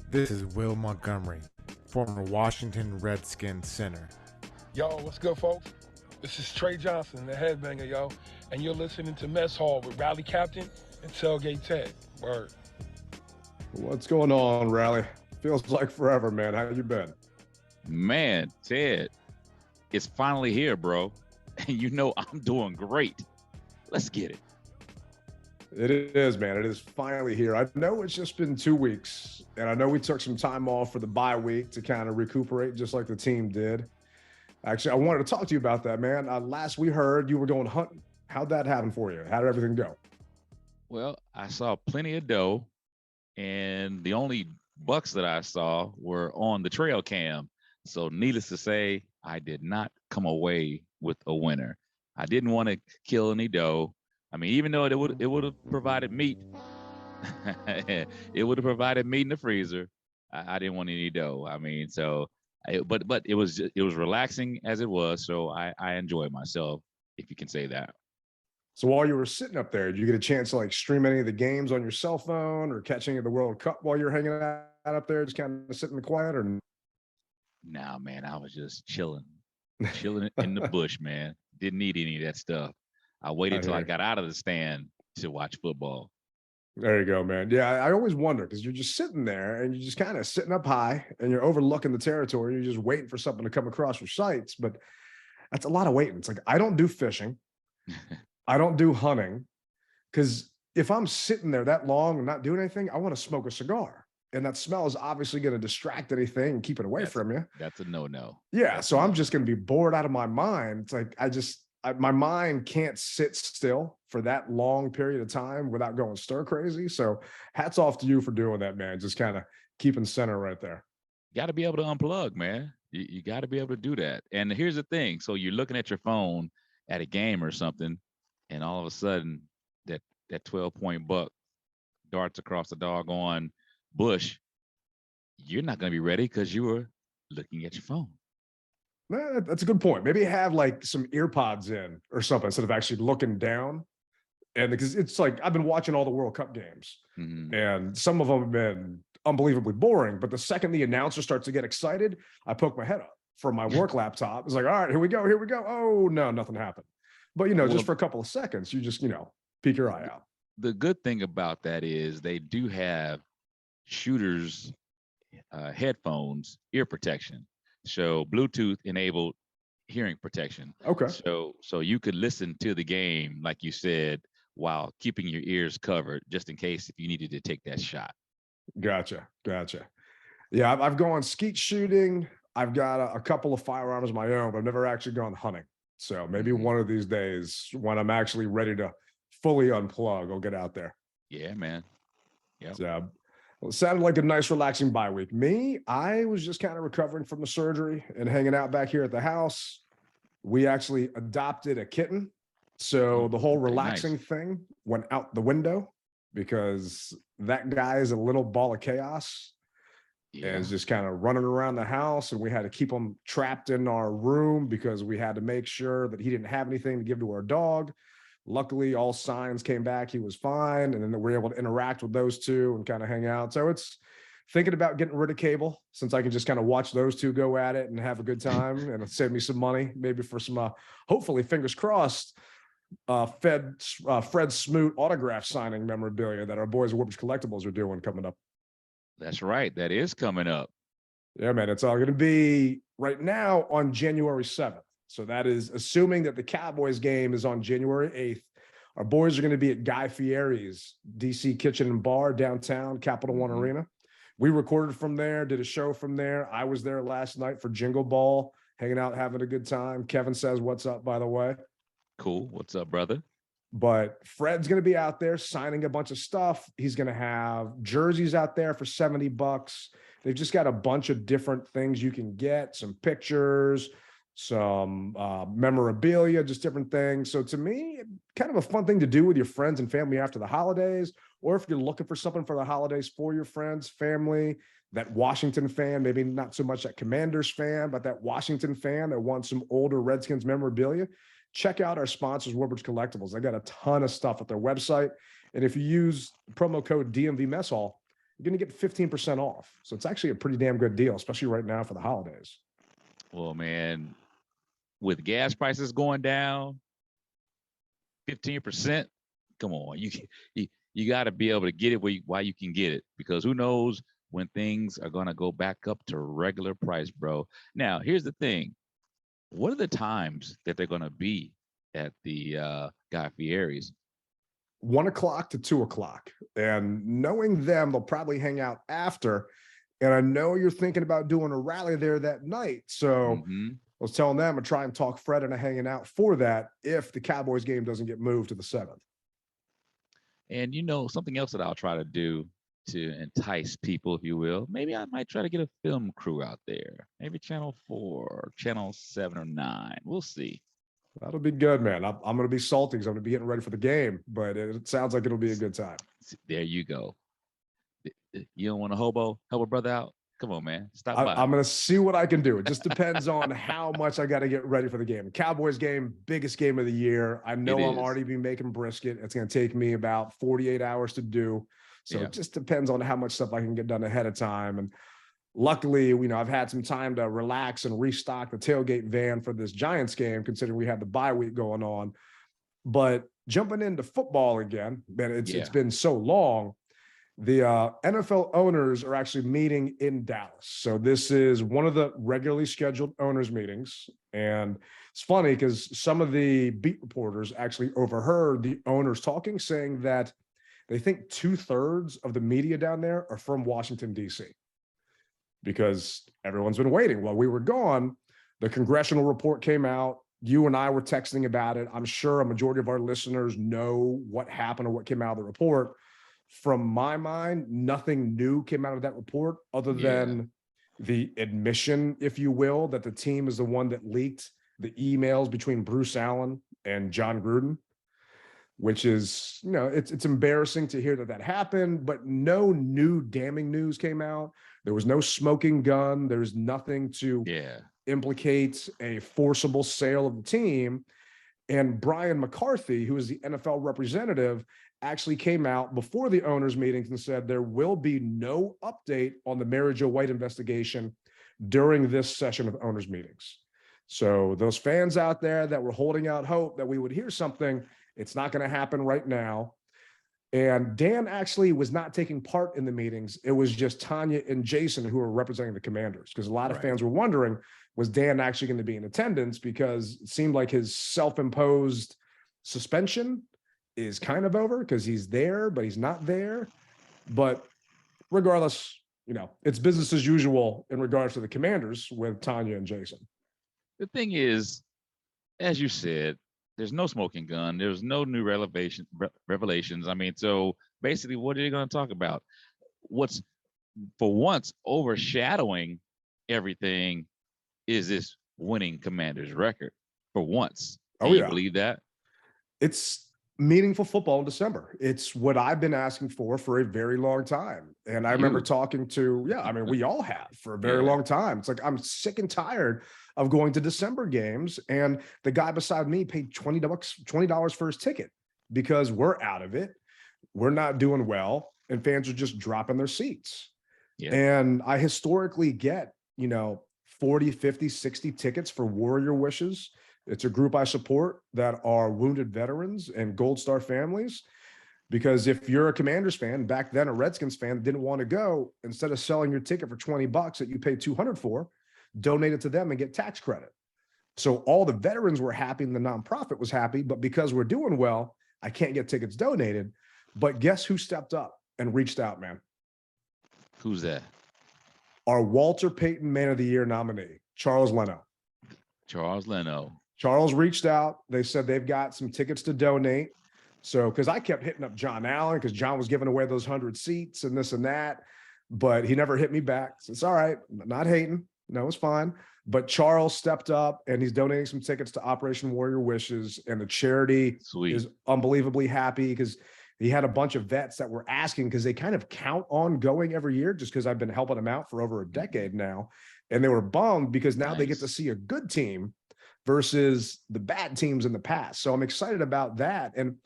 This is Will Montgomery, former Washington Redskins center. Yo, what's good, folks? This is Trey Johnson, the headbanger, yo, and you're listening to Mess Hall with Rally Captain and Tailgate Ted. Word. What's going on, Rally? Feels like forever, man. How you been? Man, Ted, it's finally here, bro. And you know I'm doing great. Let's get it. It is, man. It is finally here. I know it's just been 2 weeks, and I know we took some time off for the bye week to kind of recuperate, just like the team did. Actually, I wanted to talk to you about that, man. Last we heard, you were going hunting. How'd that happen for you? How did everything go? Well, I saw plenty of doe, and the only bucks that I saw were on the trail cam. So needless to say, I did not come away with a winner. I didn't want to kill any doe. I mean, even though it would have provided meat, it would have provided meat in the freezer. I didn't want any dough. I mean, so, but it was relaxing as it was. So I enjoyed myself, if you can say that. So while you were sitting up there, did you get a chance to like stream any of the games on your cell phone or catch any of the World Cup while you're hanging out up there, just kind of sitting in the quiet? Or Nah, man, I was just chilling in the bush, man. Didn't need any of that stuff. I waited till I got out of the stand to watch football. There you go, man. Yeah, I always wonder because you're just sitting there and you're just kind of sitting up high and you're overlooking the territory. You're just waiting for something to come across your sights, but that's a lot of waiting. It's like I don't do fishing, I don't do hunting, because if I'm sitting there that long and not doing anything, I want to smoke a cigar, and that smell is obviously going to distract anything and keep it away from you. That's a no-no. Yeah, so I'm just going to be bored out of my mind. It's like my mind can't sit still for that long period of time without going stir crazy. So hats off to you for doing that, man. Just kind of keeping center right there. You got to be able to unplug, man. You got to be able to do that. And here's the thing. So you're looking at your phone at a game or something, and all of a sudden that 12-point buck darts across the doggone bush. You're not going to be ready because you were looking at your phone. That's a good point. Maybe have like some ear pods in or something instead of actually looking down. And because it's like I've been watching all the World Cup games, and some of them have been unbelievably boring. But the second the announcer starts to get excited, I poke my head up from my work laptop. It's like, all right, here we go. Oh, no, nothing happened. But, just for a couple of seconds, you just, peek your eye out. The good thing about that is they do have shooters headphones, ear protection. So Bluetooth enabled hearing protection. Okay. So you could listen to the game, like you said, while keeping your ears covered, just in case if you needed to take that shot. Gotcha. Yeah, I've gone skeet shooting. I've got a couple of firearms of my own, but I've never actually gone hunting. So maybe one of these days when I'm actually ready to fully unplug, I'll get out there. Yeah, man. Yeah. So, well, it sounded like a nice, relaxing bye week. Me, I was just kind of recovering from the surgery and hanging out back here at the house. We actually adopted a kitten. So the whole relaxing thing went out the window because that guy is a little ball of chaos and is just kind of running around the house. And we had to keep him trapped in our room because we had to make sure that he didn't have anything to give to our dog. Luckily, all signs came back. He was fine. And then we were able to interact with those two and kind of hang out. So it's thinking about getting rid of cable since I can just kind of watch those two go at it and have a good time and save me some money, maybe for some, hopefully, fingers crossed, Fred Smoot autograph signing memorabilia that our boys at Woodbridge Collectibles are doing coming up. That's right. That is coming up. Yeah, man. It's all going to be right now on January 7th. So that is assuming that the Cowboys game is on January 8th. Our boys are going to be at Guy Fieri's DC Kitchen and Bar downtown, Capital One Arena. We recorded from there, did a show from there. I was there last night for Jingle Ball, hanging out, having a good time. Kevin says, "What's up," by the way. Cool. What's up, brother? But Fred's going to be out there signing a bunch of stuff. He's going to have jerseys out there for $70. They've just got a bunch of different things you can get, some pictures, some memorabilia, just different things. So to me, kind of a fun thing to do with your friends and family after the holidays, or if you're looking for something for the holidays for your friends, family, that Washington fan, maybe not so much that Commanders fan, but that Washington fan that wants some older Redskins memorabilia. Check out our sponsors, Woodbridge Collectibles. They got a ton of stuff at their website. And if you use promo code DMV Mess Hall, you're going to get 15% off. So it's actually a pretty damn good deal, especially right now for the holidays. Well, man, with gas prices going down 15%, come on, you got to be able to get it while you can get it, because who knows when things are going to go back up to regular price, bro. Now, here's the thing. What are the times that they're going to be at the Guy Fieri's? 1 o'clock to 2 o'clock. And knowing them, they'll probably hang out after. And I know you're thinking about doing a rally there that night. So I was telling them to try and talk Fred into hanging out for that if the Cowboys game doesn't get moved to the 7th. And something else that I'll try to do to entice people, if you will, maybe I might try to get a film crew out there. Maybe Channel 4, Channel 7 or 9. We'll see. That'll be good, man. I'm going to be salty because I'm going to be getting ready for the game, but it sounds like it'll be a good time. There you go. You don't want to help a brother out? Come on, man. Stop by. I'm going to see what I can do. It just depends on how much I got to get ready for the game. Cowboys game, biggest game of the year. I know I'm already be making brisket. It's going to take me about 48 hours to do. So It just depends on how much stuff I can get done ahead of time. And luckily, I've had some time to relax and restock the tailgate van for this Giants game, considering we had the bye week going on. But jumping into football again, man, it's been so long. The NFL owners are actually meeting in Dallas. So this is one of the regularly scheduled owners meetings. And it's funny because some of the beat reporters actually overheard the owners talking, saying that they think 2/3 of the media down there are from Washington, D.C. because everyone's been waiting. While we were gone, the congressional report came out. You and I were texting about it. I'm sure a majority of our listeners know what happened or what came out of the report. From my mind, nothing new came out of that report other than the admission, if you will, that the team is the one that leaked the emails between Bruce Allen and John Gruden, which is, it's embarrassing to hear that happened, but no new damning news came out. There was no smoking gun. There's nothing to implicate a forcible sale of the team. And Brian McCarthy, who is the NFL representative, actually came out before the owners' meetings and said there will be no update on the Mary Jo White investigation during this session of owners' meetings. So those fans out there that were holding out hope that we would hear something, it's not going to happen right now. And Dan actually was not taking part in the meetings. It was just Tanya and Jason who were representing the Commanders, because a lot of fans were wondering, was Dan actually going to be in attendance? Because it seemed like his self-imposed suspension is kind of over because he's there, but he's not there. But regardless, it's business as usual in regards to the Commanders with Tanya and Jason. The thing is, as you said, there's no smoking gun. There's no new revelations. I mean, so basically, what are you going to talk about? What's, for once, overshadowing everything is this winning Commanders record. For once. Can you believe that? It's meaningful football in December. It's what I've been asking for a very long time. And I remember talking to, we all have for a very long time. It's like, I'm sick and tired of going to December games. And the guy beside me paid $20 for his ticket because we're out of it. We're not doing well. And fans are just dropping their seats. Yeah. And I historically get, 40, 50, 60 tickets for Warrior Wishes. It's a group I support that are wounded veterans and Gold Star families. Because if you're a Commanders fan, back then a Redskins fan that didn't want to go, instead of selling your ticket for $20 that you paid $200 for, donate it to them and get tax credit. So all the veterans were happy and the nonprofit was happy, but because we're doing well, I can't get tickets donated. But guess who stepped up and reached out, man? Who's that? Our Walter Payton Man of the Year nominee, Charles Leno. Charles reached out. They said they've got some tickets to donate. So, because I kept hitting up John Allen because John was giving away those 100 seats and this and that, but he never hit me back. So it's all right. Not hating. No, it's fine. But Charles stepped up and he's donating some tickets to Operation Warrior Wishes. And the charity is unbelievably happy because he had a bunch of vets that were asking because they kind of count on going every year just because I've been helping them out for over a decade now. And they were bummed because now they get to see a good team versus the bad teams in the past. So I'm excited about that. And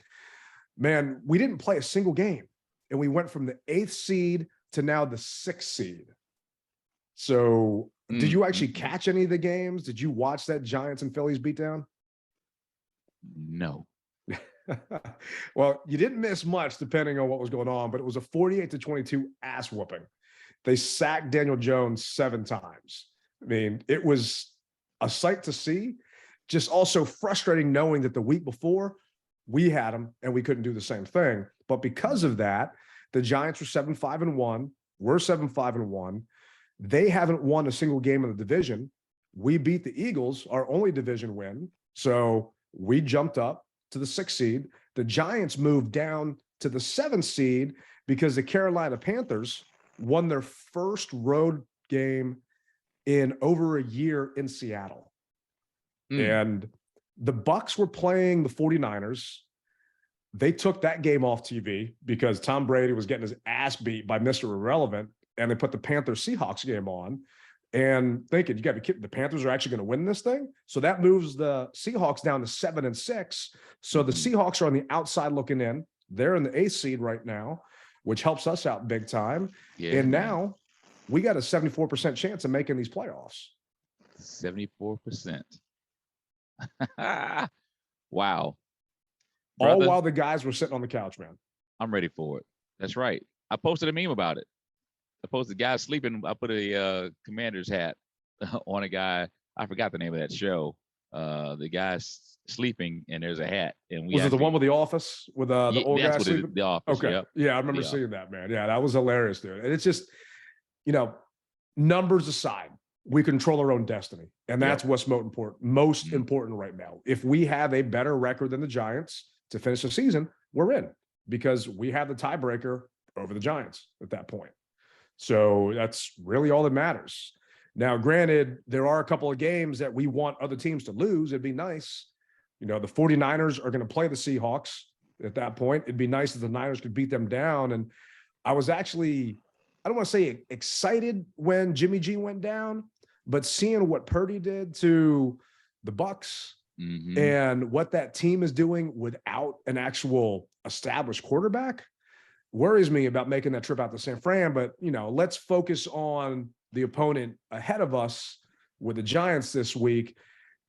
man, we didn't play a single game. And we went from the 8th seed to now the 6th seed. So did you actually catch any of the games? Did you watch that Giants and Phillies beatdown? No. Well, you didn't miss much depending on what was going on, but it was a 48-22 ass whooping. They sacked Daniel Jones 7 times. I mean, it was a sight to see. Just also frustrating knowing that the week before we had them and we couldn't do the same thing. But because of that, the Giants were 7-5-1. We're 7-5-1. They haven't won a single game in the division. We beat the Eagles, our only division win. So we jumped up to the 6th seed. The Giants moved down to the 7th seed because the Carolina Panthers won their first road game in over a year in Seattle. And the Bucs were playing the 49ers. They took that game off TV because Tom Brady was getting his ass beat by Mr. Irrelevant, and they put the Panthers-Seahawks game on and thinking, you got to be kidding, the Panthers are actually going to win this thing? So that moves the Seahawks down to 7-6. So the Seahawks are on the outside looking in. They're in the 8th seed right now, which helps us out big time. Yeah, and man. now we got a 74% chance of making these playoffs. 74%. Wow. All Brother, while the guys were sitting on the couch, man. I'm ready for it. That's right. I posted a meme about it. I posted guy sleeping. I put a commander's hat on a guy. I forgot the name of that show. The guy's sleeping and there's a hat. And we Was it the one with the office with the old guy that's sleeping? What the office. Okay. Yep. Yeah, I remember seeing that, man. Yeah, that was hilarious, dude. And it's just, you know, numbers aside, we control our own destiny. And that's what's most important right now. If we have a better record than the Giants to finish the season, we're in because we have the tiebreaker over the Giants at that point. So that's really all that matters. Now, granted, there are a couple of games that we want other teams to lose. It'd be nice. You know, the 49ers are going to play the Seahawks at that point. It'd be nice if the Niners could beat them down. And I was actually, I don't want to say excited when Jimmy G went down, but seeing what Purdy did to the Bucs and what that team is doing without an actual established quarterback worries me about making that trip out to San Fran. But, you know, let's focus on the opponent ahead of us with the Giants this week.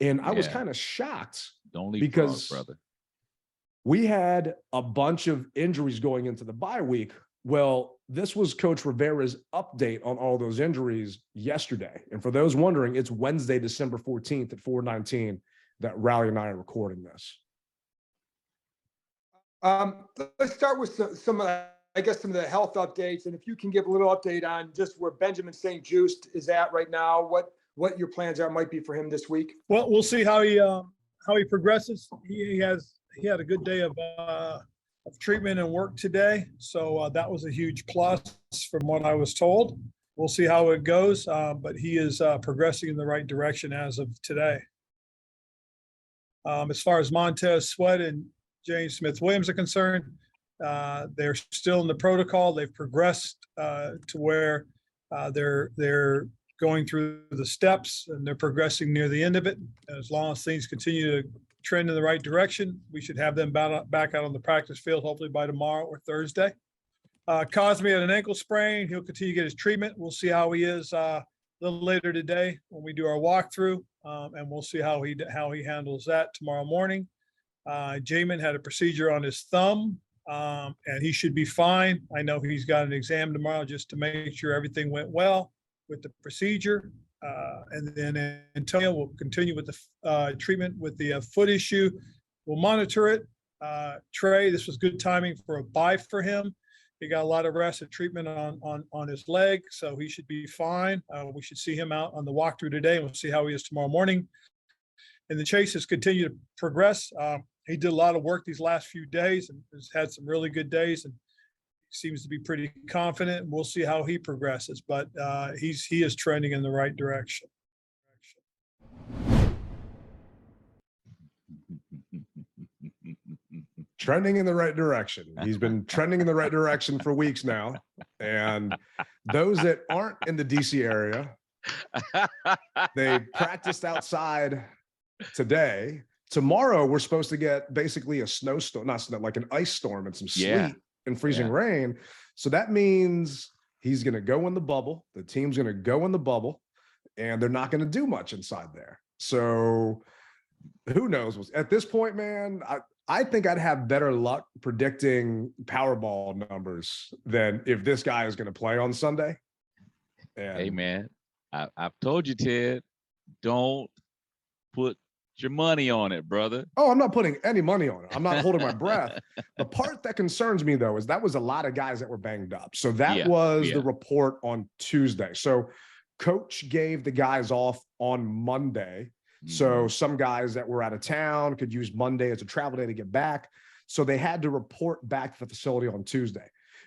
And I was kind of shocked because brother, we had a bunch of injuries going into the bye week. Well, this was Coach Rivera's update on all those injuries yesterday. And for those wondering, it's Wednesday, December 14th at 4:19 that Riley and I are recording this. Let's start with some of the health updates, and if you can give a little update on just where Benjamin St. Juste is at right now, what your plans might be for him this week. Well, we'll see how he progresses. He had a good day of treatment and work today, so that was a huge plus from what I was told. We'll see how it goes, but he is progressing in the right direction as of today. As far as Montez Sweat and James Smith-Williams are concerned, they're still in the protocol. They've progressed to where they're going through the steps and they're progressing near the end of it. As long as things continue to trend in the right direction, we should have them back out on the practice field hopefully by tomorrow or Thursday. Cosme had an ankle sprain. He'll continue to get his treatment. We'll see how he is a little later today when we do our walkthrough, and we'll see how he handles that tomorrow morning. Jamin had a procedure on his thumb, and he should be fine. I know he's got an exam tomorrow just to make sure everything went well with the procedure. And then Antonio will continue with the treatment with the foot issue. We'll monitor it. Trey, this was good timing for a bye for him. He got a lot of rest and treatment on his leg, so he should be fine. We should see him out on the walkthrough today, and we'll see how he is tomorrow morning. And the Chase has continued to progress. He did a lot of work these last few days and has had some really good days, and seems to be pretty confident. We'll see how he progresses, but he is trending in the right direction. Trending in the right direction. He's been trending in the right direction for weeks now. And those that aren't in the DC area, they practiced outside today. Tomorrow, we're supposed to get basically a snowstorm, not snow, like an ice storm and some sleet and freezing rain. So that means he's going to go in the bubble. The team's going to go in the bubble, and they're not going to do much inside there. So who knows? At this point, man, I think I'd have better luck predicting Powerball numbers than if this guy is going to play on Sunday. And Hey, man, I've told you, Ted, don't put your money on it, brother. oh, I'm not putting any money on it. I'm not holding my breath. The part that concerns me, though, is that was a lot of guys that were banged up. So that was the report on Tuesday. So coach gave the guys off on Monday. So some guys that were out of town could use Monday as a travel day to get back. So they had to report back to the facility on Tuesday.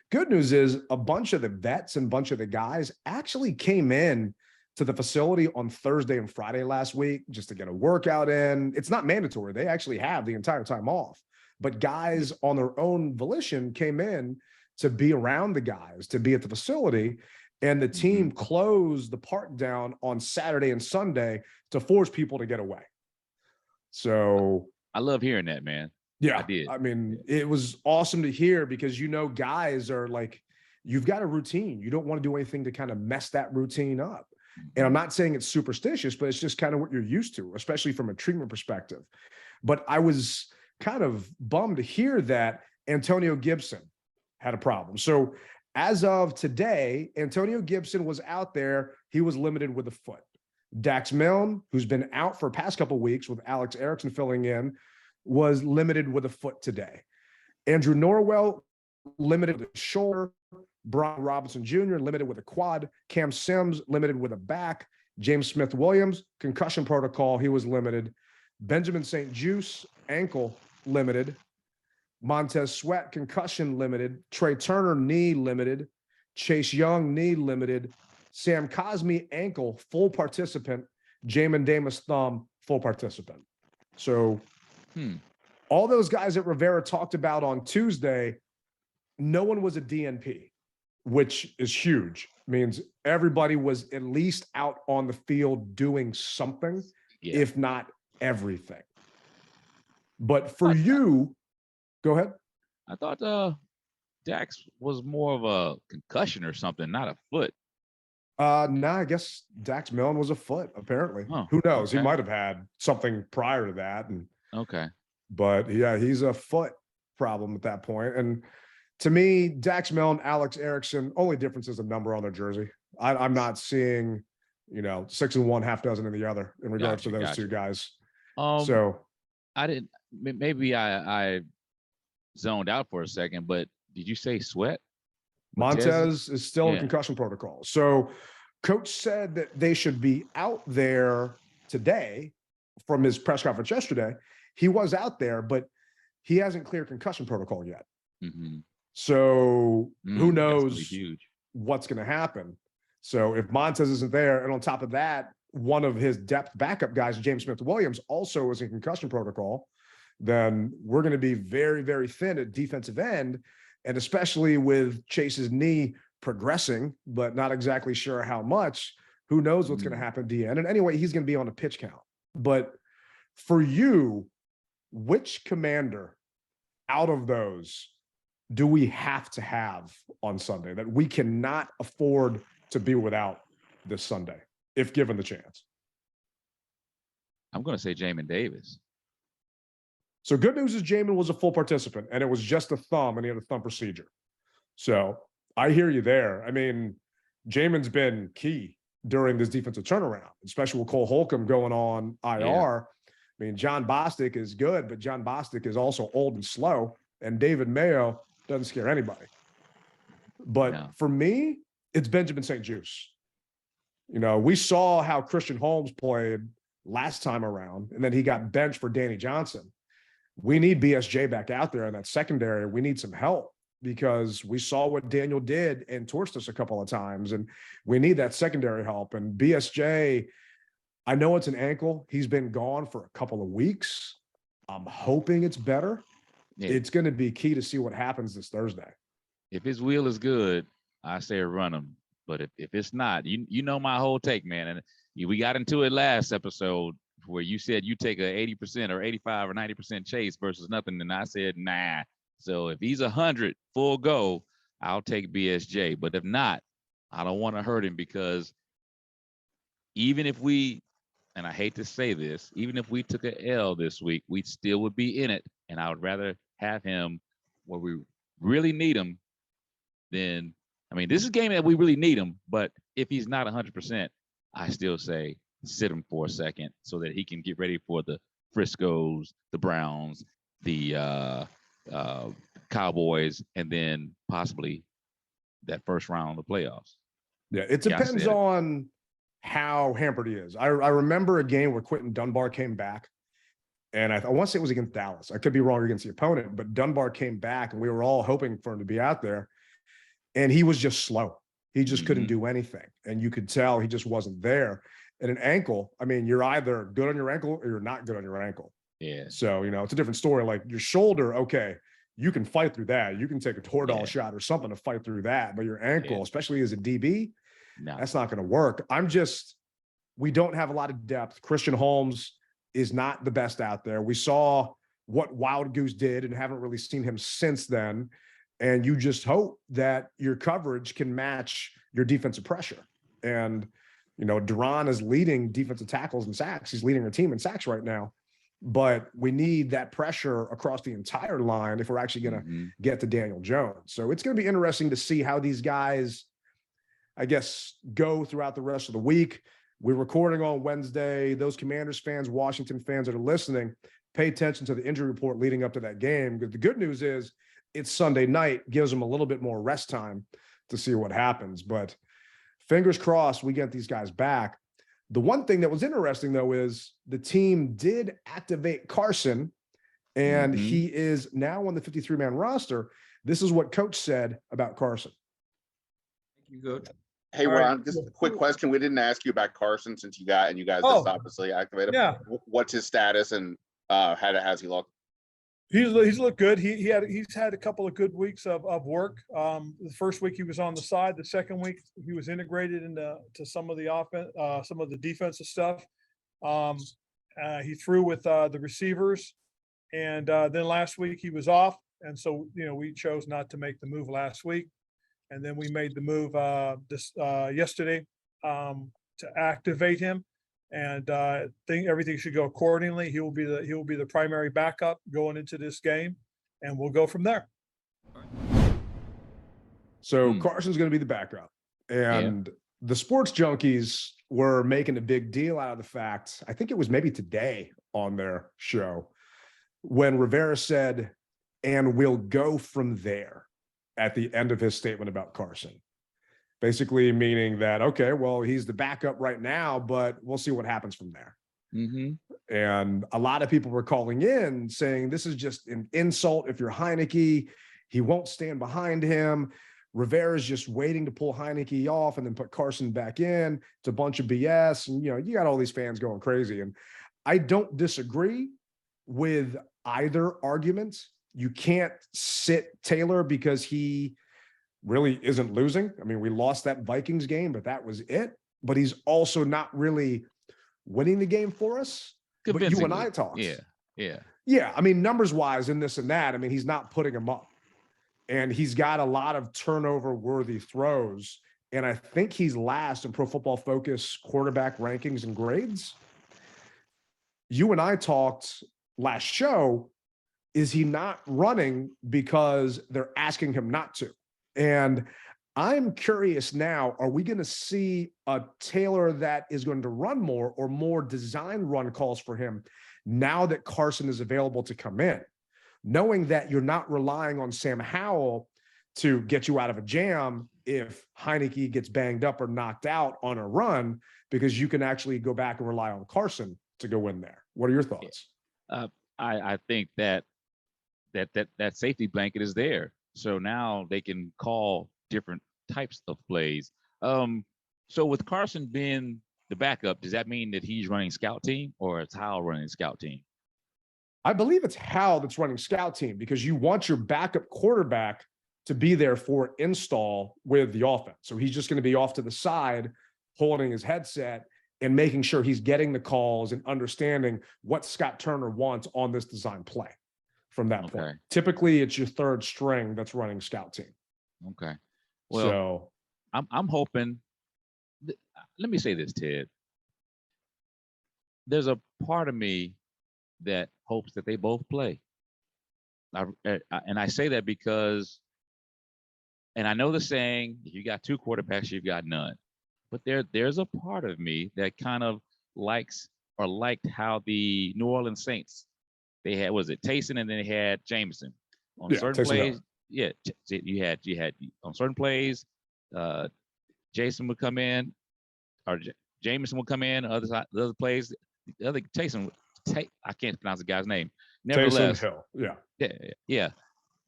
Good news is a bunch of the vets and a bunch of the guys actually came in to the facility on Thursday and Friday last week just to get a workout in. It's not mandatory. They actually have the entire time off. But guys on their own volition came in to be around the guys, to be at the facility. And the team closed the park down on Saturday and Sunday to force people to get away. So I love hearing that, man. yeah, I did. I mean, it was awesome to hear because, you know, guys are like, you've got a routine. You don't want to do anything to kind of mess that routine up. And I'm not saying it's superstitious, but it's just kind of what you're used to, especially from a treatment perspective. But I was kind of bummed to hear that Antonio Gibson had a problem. So as of today, Antonio Gibson was out there. He was limited with a foot. Dax Milne, who's been out for the past couple of weeks with Alex Erickson filling in, was limited with a foot today. Andrew Norwell, limited with a shoulder. Brian Robinson Jr., limited with a quad. Cam Sims, limited with a back. James Smith-Williams, concussion protocol, he was limited. Benjamin St. Juste, ankle, limited. Montez Sweat, concussion, limited. Trey Turner, knee, limited. Chase Young, knee, limited. Sam Cosme, ankle, full participant. Jamin Damas, thumb, full participant. So all those guys that Rivera talked about on Tuesday, no one was a DNP, which is huge. Means everybody was at least out on the field doing something, if not everything. But for you, go ahead. I thought Dax was more of a concussion or something, not a foot. No, I guess Dax Milne was a foot, apparently. Oh, who knows? okay. He might have had something prior to that. And Okay. but yeah, he's a foot problem at that point. And to me, Dax Milne, Alex Erickson, only difference is a number on their jersey. I'm not seeing, 6 and 1, half dozen in the other in regards to those two guys. So I didn't. Maybe I zoned out for a second, but did you say Sweat? Montez is still in concussion protocol. So coach said that they should be out there today from his press conference yesterday. He was out there, but he hasn't cleared concussion protocol yet. So who knows what's going to happen. So if Montez isn't there, and on top of that, one of his depth backup guys, James Smith-Williams, also is in concussion protocol, then we're going to be very, very thin at defensive end. And especially with Chase's knee progressing, but not exactly sure how much, who knows what's going to happen at the end. And anyway, he's going to be on a pitch count. But for you, which commander out of those do we have to have on Sunday that we cannot afford to be without this Sunday, if given the chance? I'm going to say Jamin Davis. So good news is Jamin was a full participant, and it was just a thumb, and he had a thumb procedure. So I hear you there. I mean, Jamin's been key during this defensive turnaround, especially with Cole Holcomb going on IR. I mean, John Bostic is good, but John Bostic is also old and slow, and David Mayo doesn't scare anybody. But for me, it's Benjamin St. Juste. We saw how Christian Holmes played last time around, and then he got benched for Danny Johnson. We need BSJ back out there in that secondary. We need some help because we saw what Daniel did and torched us a couple of times, and we need that secondary help. And BSJ, I know it's an ankle. He's been gone for a couple of weeks. I'm hoping it's better. It's going to be key to see what happens this Thursday. If his wheel is good, I say run him. But if it's not, you know my whole take, man. And we got into it last episode where you said you take a 80% or 85 or 90% chase versus nothing. And I said, nah. So if he's 100 full go, I'll take BSJ. But if not, I don't want to hurt him because even if we, and I hate to say this, even if we took an L this week, we still would be in it. And I would rather have him where we really need him than, I mean, this is a game that we really need him, but if he's not 100%, I still say sit him for a second so that he can get ready for the Friscos, the Browns, the Cowboys, and then possibly that first round of the playoffs. Yeah, it depends on how hampered he is. I remember a game where Quentin Dunbar came back, and I want to say it was against Dallas. I could be wrong against the opponent, but Dunbar came back, and we were all hoping for him to be out there, and he was just slow. He just couldn't do anything, and you could tell he just wasn't there. And an ankle, I mean, you're either good on your ankle or you're not good on your ankle. Yeah. So, you know, it's a different story. Like your shoulder, okay, you can fight through that. You can take a Toradol shot or something to fight through that. But your ankle, especially as a DB, that's not going to work. We don't have a lot of depth. Christian Holmes is not the best out there. We saw what Wild Goose did and haven't really seen him since then. And you just hope that your coverage can match your defensive pressure. And, you know, Duran is leading defensive tackles and sacks. He's leading our team in sacks right now. But we need that pressure across the entire line if we're actually going to get to Daniel Jones. So it's going to be interesting to see how these guys, I guess, go throughout the rest of the week. We're recording on Wednesday. Those Commanders fans, Washington fans that are listening, pay attention to the injury report leading up to that game. Because the good news is it's Sunday night, gives them a little bit more rest time to see what happens. But fingers crossed we get these guys back. The one thing that was interesting, though, is the team did activate Carson, and he is now on the 53-man roster. This is what Coach said about Carson. Thank you, Coach. Hey, Ron, just a quick question. We didn't ask you about Carson since you guys just obviously activated him. Yeah. What's his status and how's he look? He's looked good. He's had a couple of good weeks of work. The first week he was on the side. The second week he was integrated into some of the offense, some of the defensive stuff. He threw with the receivers, and then last week he was off, and so we chose not to make the move last week, and then we made the move yesterday to activate him. And think everything should go accordingly. He will be the primary backup going into this game, and we'll go from there. So Carson's going to be the backup, and the sports junkies were making a big deal out of the fact, I think it was maybe today on their show, when Rivera said, "And we'll go from there," at the end of his statement about Carson. Basically meaning that, okay, well, he's the backup right now, but we'll see what happens from there. And a lot of people were calling in saying this is just an insult. If you're Heineke, he won't stand behind him. Rivera's just waiting to pull Heineke off and then put Carson back in. It's a bunch of BS. And, you got all these fans going crazy. And I don't disagree with either argument. You can't sit Taylor because he really isn't losing. I mean, we lost that Vikings game, but that was it. But he's also not really winning the game for us. But you and I talked. Yeah. I mean, numbers wise and this and that, I mean, he's not putting them up. And he's got a lot of turnover worthy throws. And I think he's last in Pro Football Focus quarterback rankings and grades. You and I talked last show. Is he not running because they're asking him not to? And I'm curious now, are we going to see a Taylor that is going to run more or more design run calls for him now that Carson is available to come in, knowing that you're not relying on Sam Howell to get you out of a jam if Heineke gets banged up or knocked out on a run, because you can actually go back and rely on Carson to go in there. What are your thoughts? I think that safety blanket is there. So now they can call different types of plays. So with Carson being the backup, does that mean that he's running scout team or it's Howell running scout team? I believe it's Howell that's running scout team, because you want your backup quarterback to be there for install with the offense. So he's just going to be off to the side, holding his headset and making sure he's getting the calls and understanding what Scott Turner wants on this design play. From that point, typically it's your third string that's running scout team. Okay. Well, so I'm hoping. Let me say this, Ted. There's a part of me that hopes that they both play. And I say that because, and I know the saying, if you got two quarterbacks, you've got none. But there's a part of me that kind of likes or liked how the New Orleans Saints, they had, was it Taysom, and then they had Jameson on certain Taysom plays. Hill. Yeah, you had on certain plays, Jason would come in, or Jameson would come in. The other plays, the other Taysom, I can't pronounce the guy's name. Nevertheless, Taysom Hill. Yeah. Yeah.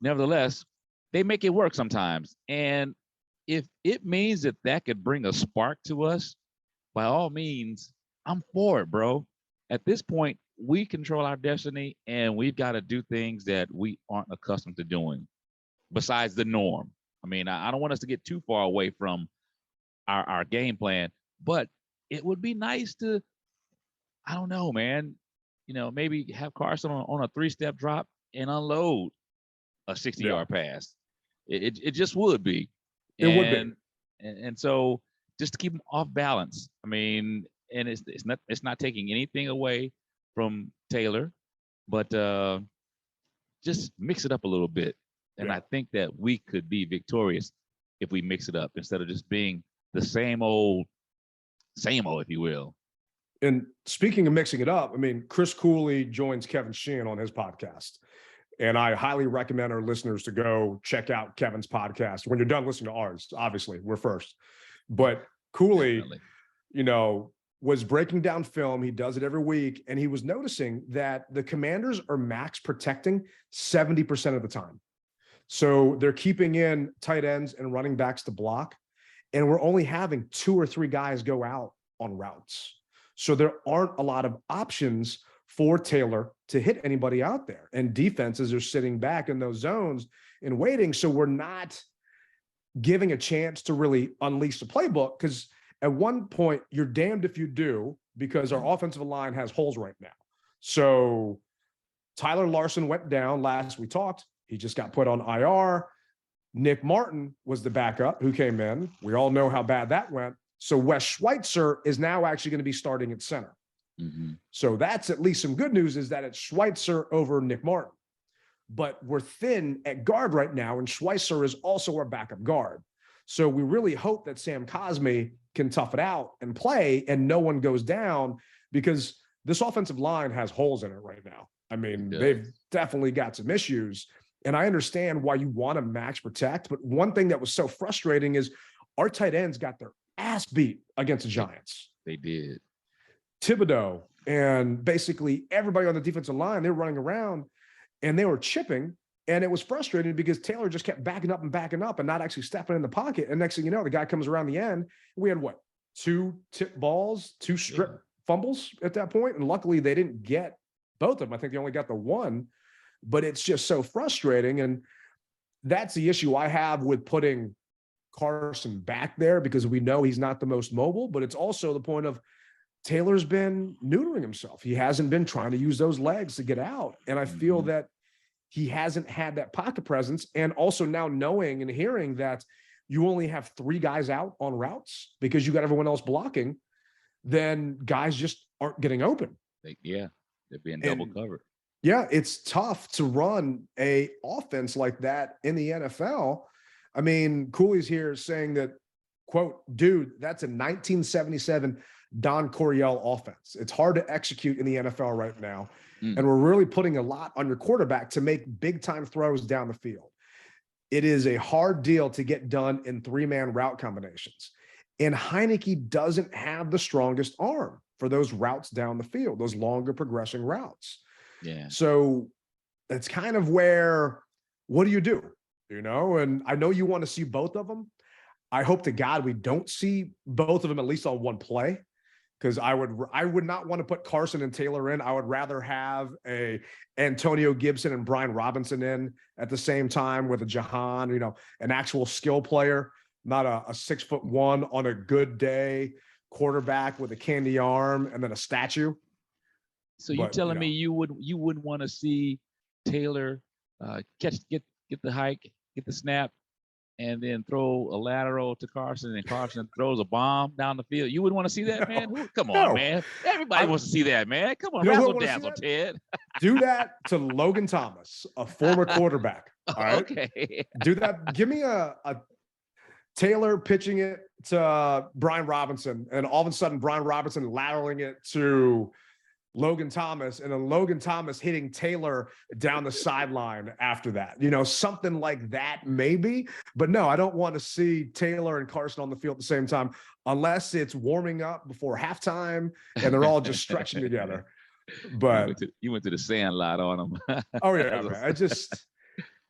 Nevertheless, they make it work sometimes, and if it means that could bring a spark to us, by all means, I'm for it, bro. At this point, we control our destiny, and we've got to do things that we aren't accustomed to doing, besides the norm. I mean, I don't want us to get too far away from our game plan, but it would be nice to, I don't know, man, maybe have Carson on a 3-step drop and unload a 60-yard pass. It just would be. It would be. And so just to keep them off balance. I mean, and it's not taking anything away from Taylor, but just mix it up a little bit. And I think that we could be victorious if we mix it up instead of just being the same old, if you will. And speaking of mixing it up, I mean, Chris Cooley joins Kevin Sheehan on his podcast. And I highly recommend our listeners to go check out Kevin's podcast. When you're done listening to ours, obviously, we're first. But Cooley, was breaking down film. He does it every week. And he was noticing that the Commanders are max protecting 70% of the time. So they're keeping in tight ends and running backs to block. And we're only having 2 or 3 guys go out on routes. So there aren't a lot of options for Taylor to hit anybody out there. And defenses are sitting back in those zones and waiting. So we're not giving a chance to really unleash the playbook, because at one point you're damned if you do, because our offensive line has holes right now. So Tyler Larson went down last we talked. He just got put on IR. Nick Martin was the backup who came in. We all know how bad that went. So Wes Schweitzer is now actually going to be starting at center. Mm-hmm. So that's at least some good news, is that it's Schweitzer over Nick Martin. But we're thin at guard right now, and Schweitzer is also our backup guard. So we really hope that Sam Cosme can tough it out and play and no one goes down, because this offensive line has holes in it right now. I mean, they've definitely got some issues. And I understand why you want to max protect. But one thing that was so frustrating is our tight ends got their ass beat against the Giants. They did. Thibodeau and basically everybody on the defensive line, they were running around and they were chipping. And it was frustrating because Taylor just kept backing up and not actually stepping in the pocket. And next thing you know, the guy comes around the end. We had 2 tip balls, 2 strip fumbles at that point. And luckily they didn't get both of them. I think they only got the one, but it's just so frustrating. And that's the issue I have with putting Carson back there, because we know he's not the most mobile, but it's also the point of Taylor's been neutering himself. He hasn't been trying to use those legs to get out. And I feel that he hasn't had that pocket presence. And also now knowing and hearing that you only have 3 guys out on routes because you got everyone else blocking, then guys just aren't getting open. They're being double covered. Yeah, it's tough to run a offense like that in the NFL. I mean, Cooley's here saying that, quote, dude, that's a 1977 Don Coryell offense. It's hard to execute in the NFL right now. And we're really putting a lot on your quarterback to make big time throws down the field. It is a hard deal to get done in 3-man route combinations. And Heineke doesn't have the strongest arm for those routes down the field, those longer progressing routes. Yeah. So that's kind of where, what do you do? And I know you want to see both of them. I hope to God we don't see both of them at least on one play, because I would not want to put Carson and Taylor in. I would rather have a Antonio Gibson and Brian Robinson in at the same time with a Jahan, an actual skill player, not a 6'1" on a good day quarterback with a candy arm and then a statue. So you're telling me you wouldn't want to see Taylor get the hike, get the snap, and then throw a lateral to Carson, and Carson throws a bomb down the field. You wouldn't want to see that, man? Come on, No. man. Everybody wants to see that, man. Come on, You know who I razzle wanna see dazzle, that? Ted. Do that to Logan Thomas, a former quarterback. All right. Okay. Do that. Give me a Taylor pitching it to Brian Robinson, and all of a sudden Brian Robinson lateraling it to Logan Thomas, and then Logan Thomas hitting Taylor down the sideline after that. You know, something like that maybe. But no, I don't want to see Taylor and Carson on the field at the same time unless it's warming up before halftime and they're all just stretching together. But you went to the sandlot on them. oh yeah, man.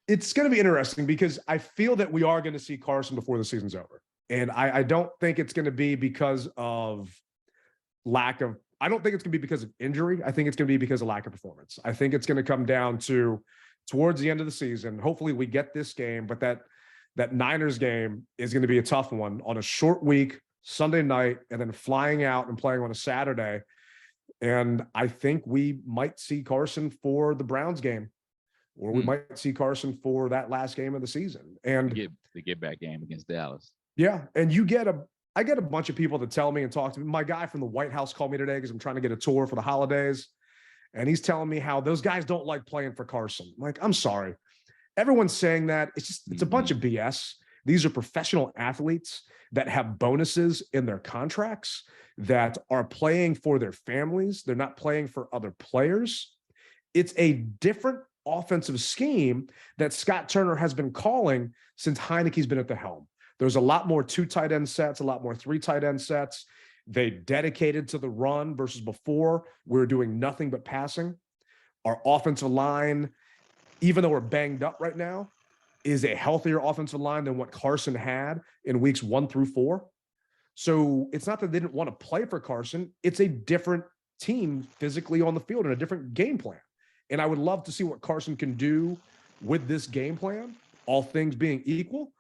It's going to be interesting because I feel that we are going to see Carson before the season's over. And I don't think it's going to be because of I don't think it's going to be because of injury. I think it's going to be because of lack of performance. I think it's going to come down to towards the end of the season. Hopefully we get this game, but that Niners game is going to be a tough one on a short week, Sunday night, and then flying out and playing on a Saturday. And I think we might see Carson for the Browns game, or we might see Carson for that last game of the season. And the get back game against Dallas. Yeah. And I get a bunch of people to tell me and talk to me. My guy from the White House called me today because I'm trying to get a tour for the holidays. And he's telling me how those guys don't like playing for Carson. I'm like, I'm sorry. Everyone's saying that. It's a bunch of BS. These are professional athletes that have bonuses in their contracts that are playing for their families. They're not playing for other players. It's a different offensive scheme that Scott Turner has been calling since Heineke's been at the helm. There's a lot more 2 tight end sets, a lot more 3 tight end sets. They dedicated to the run versus before we were doing nothing but passing. Our offensive line, even though we're banged up right now, is a healthier offensive line than what Carson had in weeks 1 through 4. So it's not that they didn't want to play for Carson. It's a different team physically on the field and a different game plan. And I would love to see what Carson can do with this game plan, all things being equal.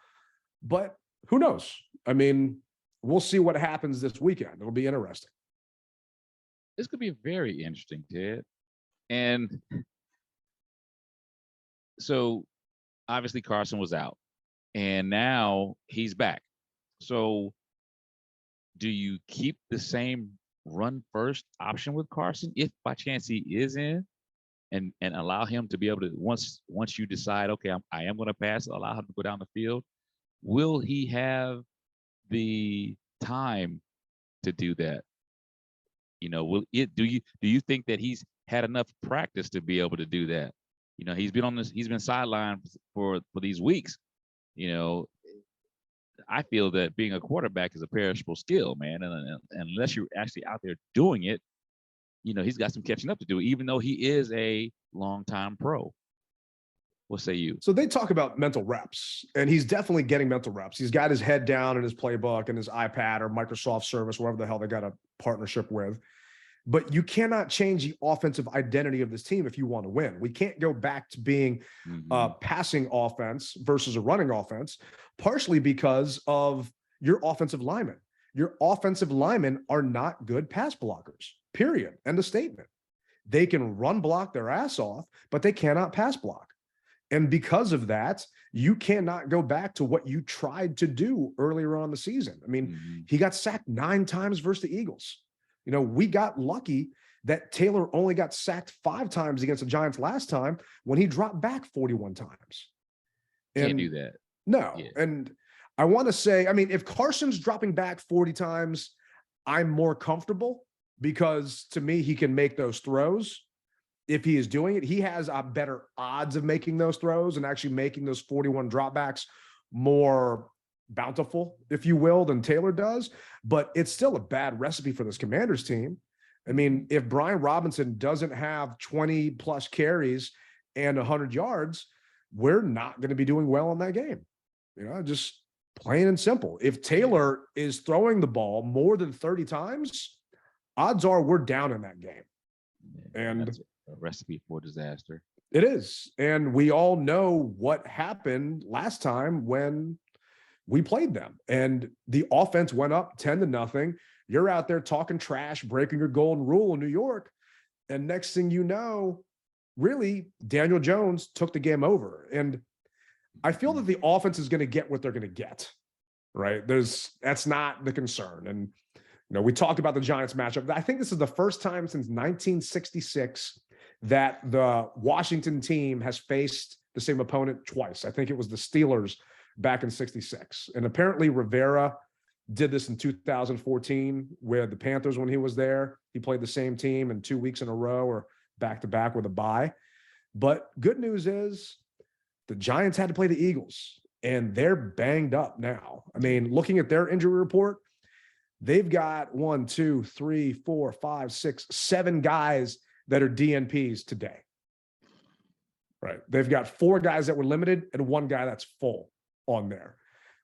But who knows? I mean, we'll see what happens this weekend. It'll be interesting. This could be very interesting, Ted. And so obviously Carson was out and now he's back. So do you keep the same run first option with Carson if by chance he is in, and allow him to be able to, once you decide, okay, I am going to pass, allow him to go down the field? Will he have the time to do that? You know, do you think that he's had enough practice to be able to do that? You know, he's been sidelined for these weeks. You know, I feel that being a quarterback is a perishable skill, man. And unless you're actually out there doing it, you know, he's got some catching up to do, even though he is a longtime pro. What say you? So they talk about mental reps, and he's definitely getting mental reps. He's got his head down in his playbook and his iPad or Microsoft service, wherever the hell they got a partnership with. But you cannot change the offensive identity of this team if you want to win. We can't go back to being a passing offense versus a running offense, partially because of your offensive linemen. Your offensive linemen are not good pass blockers, period. End of statement. They can run block their ass off, but they cannot pass block. And because of that, you cannot go back to what you tried to do earlier on in the season. I mean, he got sacked 9 times versus the Eagles. You know, we got lucky that Taylor only got sacked 5 times against the Giants last time when he dropped back 41 times. Can't do that. No. Yeah. And I want to say, I mean, if Carson's dropping back 40 times, I'm more comfortable because to me, he can make those throws. If he is doing it, he has a better odds of making those throws and actually making those 41 dropbacks more bountiful, if you will, than Taylor does. But it's still a bad recipe for this Commanders team. I mean, if Brian Robinson doesn't have 20 plus carries and 100 yards, we're not going to be doing well in that game. You know, just plain and simple. If Taylor is throwing the ball more than 30 times, odds are we're down in that game. And that's a recipe for disaster. It is. And we all know what happened last time when we played them. And the offense went up 10-0. You're out there talking trash, breaking your golden rule in New York. And next thing you know, really, Daniel Jones took the game over. And I feel that the offense is going to get what they're going to get, right? That's not the concern. And, we talked about the Giants matchup. I think this is the first time since 1966 that the Washington team has faced the same opponent twice. I think it was the Steelers back in 66. And apparently Rivera did this in 2014 with the Panthers when he was there. He played the same team in 2 weeks in a row or back-to-back with a bye. But good news is the Giants had to play the Eagles, and they're banged up now. I mean, looking at their injury report, they've got 1, 2, 3, 4, 5, 6, 7 guys that are DNPs today. Right. They've got 4 guys that were limited and 1 guy that's full on there.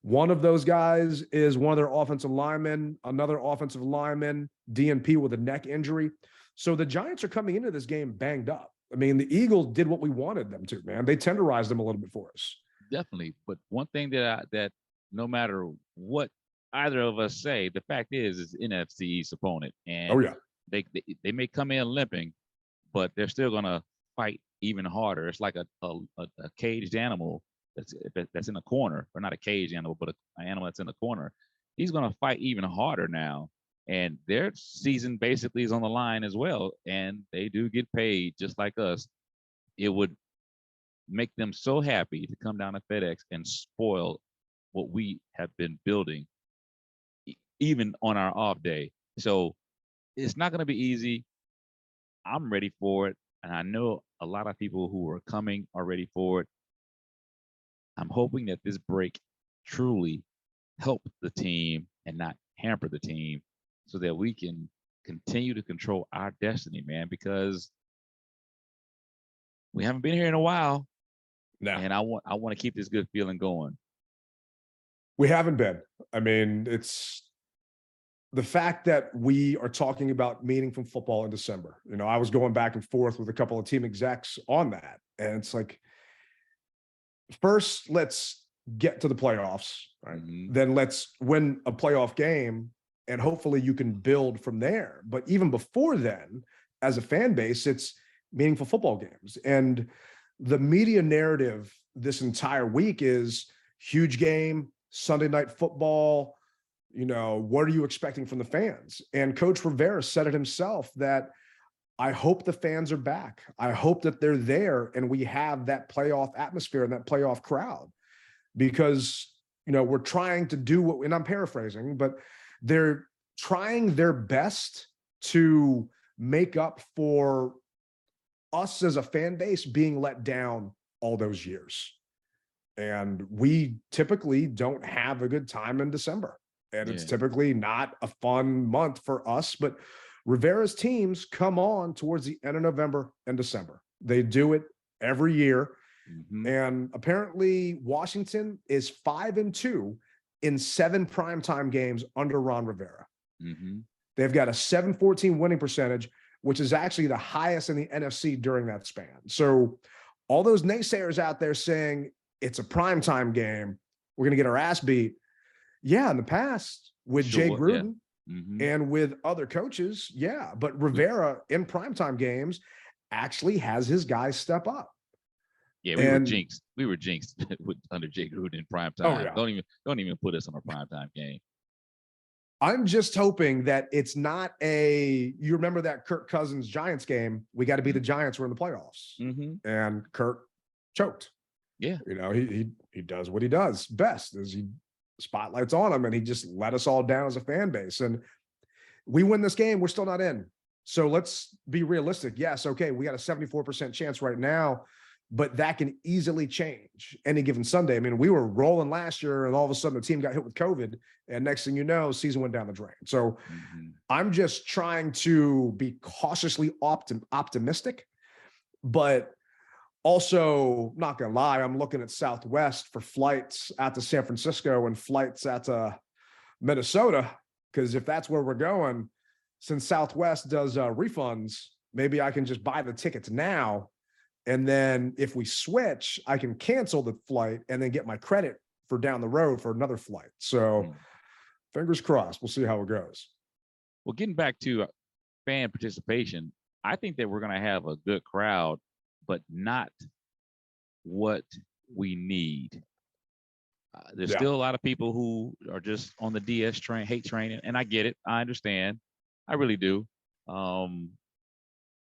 One of those guys is one of their offensive linemen, another offensive lineman, DNP with a neck injury. So the Giants are coming into this game banged up. I mean, the Eagles did what we wanted them to, man. They tenderized them a little bit for us. Definitely. But one thing that no matter what either of us say, the fact is NFC East opponent. And they may come in limping, but they're still gonna fight even harder. It's like a caged animal that's in a corner, or not a caged animal, but an animal that's in a corner. He's gonna fight even harder now. And their season basically is on the line as well. And they do get paid just like us. It would make them so happy to come down to FedEx and spoil what we have been building, even on our off day. So it's not going to be easy. I'm ready for it. And I know a lot of people who are coming are ready for it. I'm hoping that this break truly help the team and not hamper the team, so that we can continue to control our destiny, man, because we haven't been here in a while. No. And I want to keep this good feeling going. We haven't been. I mean, it's the fact that we are talking about meaningful football in December. I was going back and forth with a couple of team execs on that. And it's like, first, let's get to the playoffs, right? Mm-hmm. Then let's win a playoff game, and hopefully you can build from there. But even before then, as a fan base, it's meaningful football games. And the media narrative this entire week is huge game, Sunday night football. What are you expecting from the fans? And Coach Rivera said it himself that I hope the fans are back. I hope that they're there and we have that playoff atmosphere and that playoff crowd, because, we're trying to do what, and I'm paraphrasing, but they're trying their best to make up for us as a fan base being let down all those years. And we typically don't have a good time in December. And it's typically not a fun month for us, but Rivera's teams come on towards the end of November and December. They do it every year. Mm-hmm. And apparently Washington is 5-2 in 7 primetime games under Ron Rivera. Mm-hmm. They've got a 714 winning percentage, which is actually the highest in the NFC during that span. So all those naysayers out there saying it's a primetime game, we're going to get our ass beat. Yeah, in the past with Jay Gruden and with other coaches, but Rivera in primetime games actually has his guys step up. Yeah, we were jinxed. We were jinxed under Jay Gruden in primetime. Oh, yeah. Don't even put us on a primetime game. I'm just hoping that it's not you remember that Kirk Cousins Giants game? We got to beat the Giants. We're in the playoffs, and Kirk choked. Yeah, he does what he does best, is he spotlights on him, and he just let us all down as a fan base. And we win this game, we're still not in. So let's be realistic. Yes, okay, we got a 74% chance right now, but that can easily change any given Sunday. I mean, we were rolling last year, and all of a sudden the team got hit with COVID, and next thing you know, season went down the drain. So I'm just trying to be cautiously optimistic, but also, not gonna lie, I'm looking at Southwest for flights out to San Francisco and flights out to Minnesota, because if that's where we're going, since Southwest does refunds, maybe I can just buy the tickets now, and then if we switch, I can cancel the flight and then get my credit for down the road for another flight. So fingers crossed, we'll see how it goes. Well, getting back to fan participation, I think that we're going to have a good crowd, but not what we need. There's Yeah. still a lot of people who are just on the DS train, hate train, and I get it. I understand. I really do. And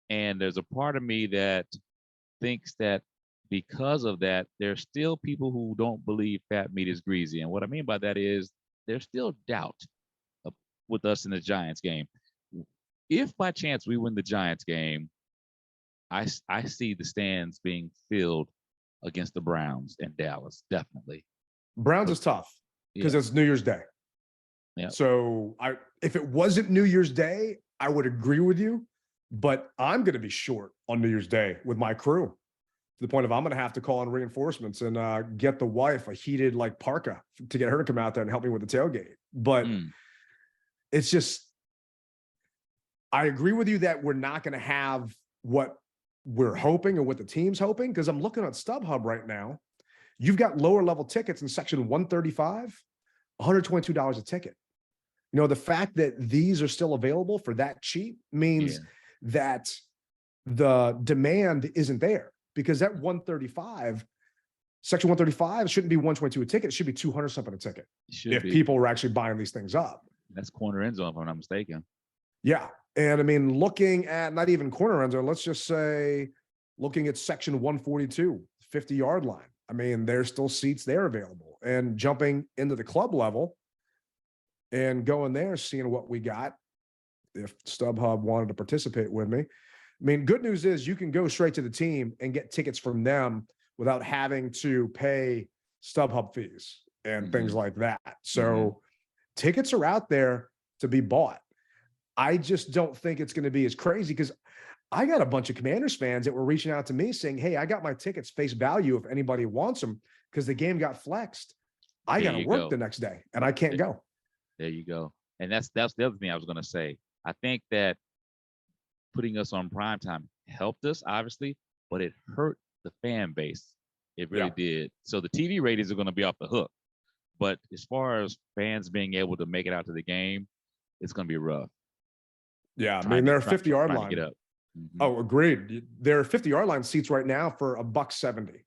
there's a part of me that thinks that because of that, there's still people who don't believe fat meat is greasy. And what I mean by that is there's still doubt with us in the Giants game. If by chance we win the Giants game, I see the stands being filled against the Browns in Dallas, definitely. Browns is tough because it's New Year's Day. Yeah. So if it wasn't New Year's Day, I would agree with you, but I'm going to be short on New Year's Day with my crew to the point of I'm going to have to call in reinforcements and get the wife a heated like parka to get her to come out there and help me with the tailgate. But it's just, I agree with you that we're not going to have what we're hoping or what the team's hoping, because I'm looking at StubHub right now. You've got lower level tickets in section 135, $122 a ticket. You know, the fact that these are still available for that cheap means that the demand isn't there, because that 135, section 135 shouldn't be 122 a ticket. It should be 200 something a ticket if people were actually buying these things up. That's corner end zone, if I'm not mistaken. Yeah. And I mean, looking at not even corner end zone, let's just say looking at section 142, 50-yard line. I mean, there's still seats there available, and jumping into the club level and going there, seeing what we got. If StubHub wanted to participate with me, I mean, good news is you can go straight to the team and get tickets from them without having to pay StubHub fees and things like that. So tickets are out there to be bought. I just don't think it's going to be as crazy, because I got a bunch of Commanders fans that were reaching out to me saying, hey, I got my tickets face value if anybody wants them, because the game got flexed. I got to work the next day and I can't go. There you go. And that's the other thing I was going to say. I think that putting us on primetime helped us, obviously, but it hurt the fan base. It really did. So the TV ratings are going to be off the hook. But as far as fans being able to make it out to the game, it's going to be rough. Yeah, I mean, there are 50-yard line. Oh, agreed. There are 50-yard line seats right now for $170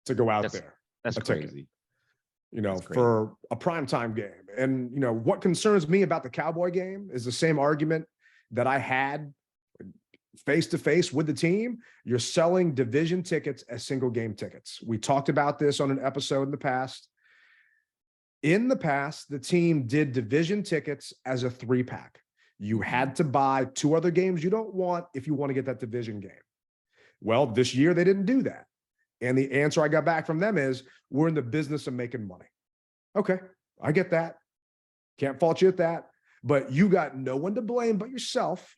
to go out there. That's crazy. You know, for a primetime game. And, you know, what concerns me about the Cowboy game is the same argument that I had face-to-face with the team. You're selling division tickets as single game tickets. We talked about this on an episode in the past. In the past, the team did division tickets as a 3-pack. You had to buy 2 other games you don't want if you want to get that division game. Well, this year they didn't do that. And the answer I got back from them is, we're in the business of making money. Okay, I get that. Can't fault you at that. But you got no one to blame but yourself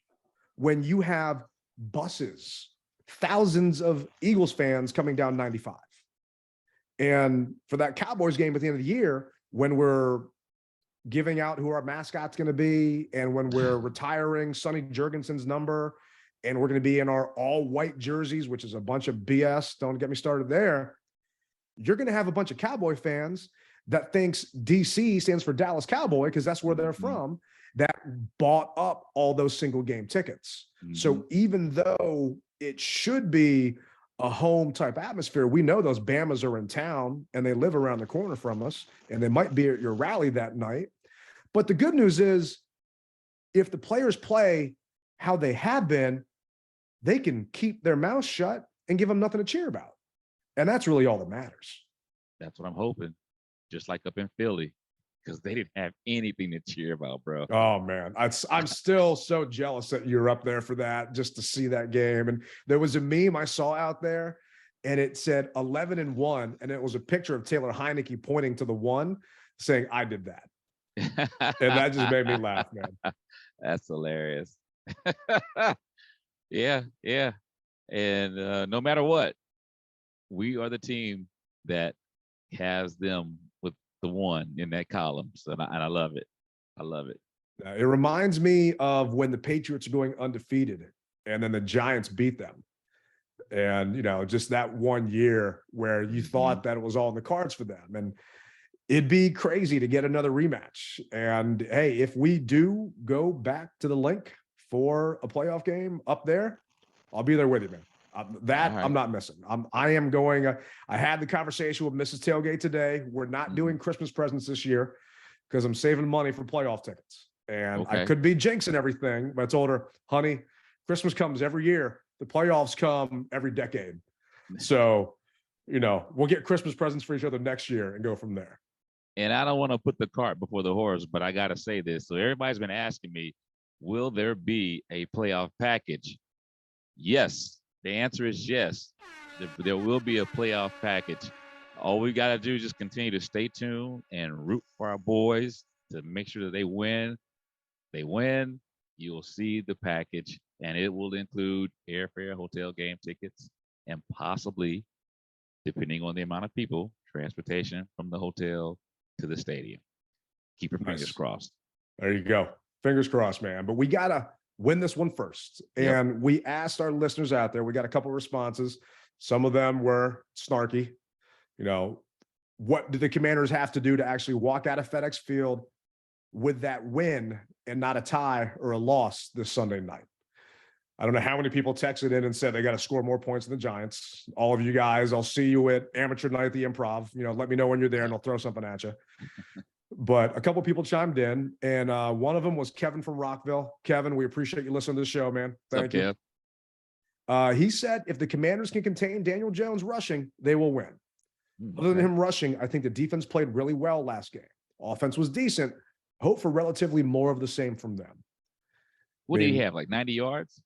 when you have buses, thousands of Eagles fans coming down 95. And for that Cowboys game at the end of the year, when we're giving out who our mascot's going to be, and when we're retiring Sonny Jurgensen's number, and we're going to be in our all white jerseys, which is a bunch of BS. Don't get me started there. You're going to have a bunch of Cowboy fans that thinks DC stands for Dallas Cowboy, because that's where they're from, that bought up all those single game tickets. So even though it should be a home type atmosphere, we know those Bamas are in town and they live around the corner from us, and they might be at your rally that night. But the good news is, if the players play how they have been, they can keep their mouths shut and give them nothing to cheer about. And that's really all that matters. That's what I'm hoping. Just like up in Philly, because they didn't have anything to cheer about, bro. Oh, man. I'm still so jealous that you're up there for that, just to see that game. And there was a meme I saw out there, and it said 11-1, and it was a picture of Taylor Heineke pointing to the 1, saying, I did that. And that just made me laugh, man. That's hilarious. Yeah. And no matter what, we are the team that has them with the 1 in that column. So, and I love it. I love it. It reminds me of when the Patriots are going undefeated and then the Giants beat them. And, you know, just that 1 year where you thought that it was all in the cards for them. And it'd be crazy to get another rematch. And hey, if we do go back to the link for a playoff game up there, I'll be there with you, man. That right. I'm not missing. I am going. I had the conversation with Mrs. Tailgate today. We're not doing Christmas presents this year because I'm saving money for playoff tickets. And I Okay. could be jinxing everything, but I told her, honey, Christmas comes every year. The playoffs come every decade. So, we'll get Christmas presents for each other next year and go from there. And I don't want to put the cart before the horse, but I got to say this. So everybody's been asking me, will there be a playoff package? Yes. The answer is yes. There will be a playoff package. All we got to do is just continue to stay tuned and root for our boys to make sure that they win. They win, you'll see the package, and it will include airfare, hotel game tickets, and possibly, depending on the amount of people, transportation from the hotel to the stadium. Keep your fingers crossed. There you go. Fingers crossed, man. But we got to win this one first. Yep. And we asked our listeners out there, we got a couple of responses. Some of them were snarky. What do the Commanders have to do to actually walk out of FedEx Field with that win and not a tie or a loss this Sunday night? I don't know how many people texted in and said they got to score more points than the Giants. All of you guys, I'll see you at amateur night at the Improv. Let me know when you're there and I'll throw something at you. But a couple of people chimed in, and one of them was Kevin from Rockville. Kevin, we appreciate you listening to the show, man. Thank you. He said if the Commanders can contain Daniel Jones rushing, they will win. Other than him rushing, I think the defense played really well last game. Offense was decent. Hope for relatively more of the same from them. What do you have, like 90 yards?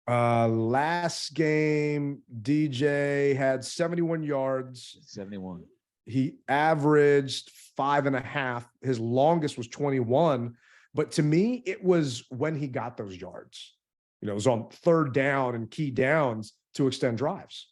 Last game, DJ had 71 yards. 71. He averaged 5.5. His longest was 21. But to me, it was when he got those yards. It was on third down and key downs to extend drives.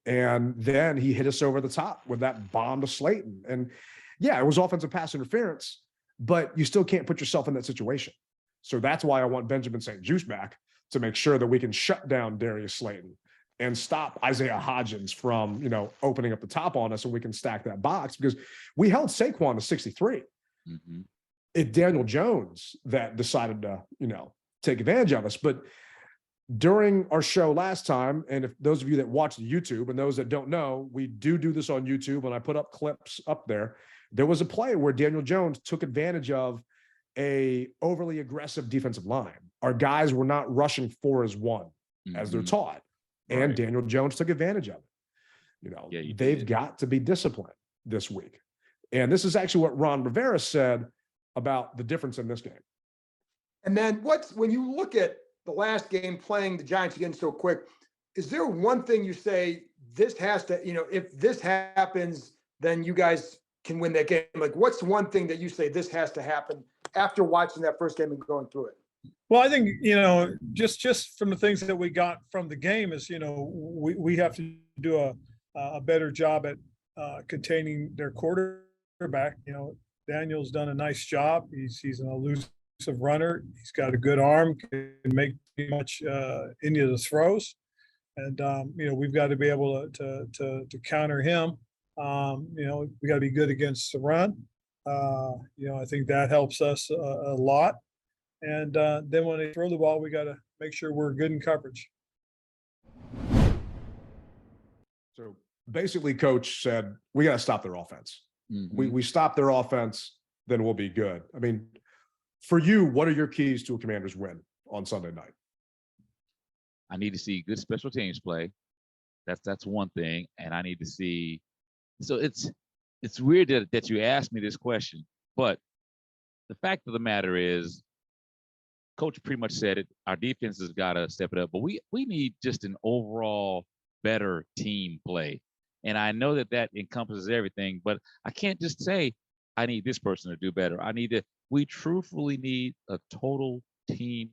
And then he hit us over the top with that bomb to Slayton. And yeah, it was offensive pass interference, but you still can't put yourself in that situation. So that's why I want Benjamin St. Juice back, to make sure that we can shut down Darius Slayton and stop Isaiah Hodgins from, opening up the top on us, and we can stack that box, because we held Saquon to 63. It's Daniel Jones that decided to, take advantage of us. But during our show last time, and if those of you that watch the YouTube and those that don't know, we do this on YouTube, and I put up clips up there. There was a play where Daniel Jones took advantage of a overly aggressive defensive line. Our guys were not rushing 4-1 as they're taught. And Daniel Jones took advantage of it. They've got to be disciplined this week. And this is actually what Ron Rivera said about the difference in this game. And then when you look at the last game, playing the Giants again so quick, is there one thing you say, this has to, if this happens, then you guys can win that game? Like, what's one thing that you say this has to happen after watching that first game and going through it? Well, I think, just from the things that we got from the game is, we have to do a better job at containing their quarterback. Daniel's done a nice job. He's an elusive runner. He's got a good arm, can make pretty much any of the throws. And, we've got to be able to counter him. We got to be good against the run. I think that helps us a lot. And then when they throw the ball, we got to make sure we're good in coverage. So basically, Coach said, we got to stop their offense. We stop their offense, then we'll be good. I mean, for you, what are your keys to a Commanders win on Sunday night? I need to see good special teams play. That's one thing. And I need to see. So it's weird that you asked me this question, but the fact of the matter is, Coach pretty much said it. Our defense has got to step it up, but we need just an overall better team play. And I know that encompasses everything, but I can't just say I need this person to do better. We truthfully need a total team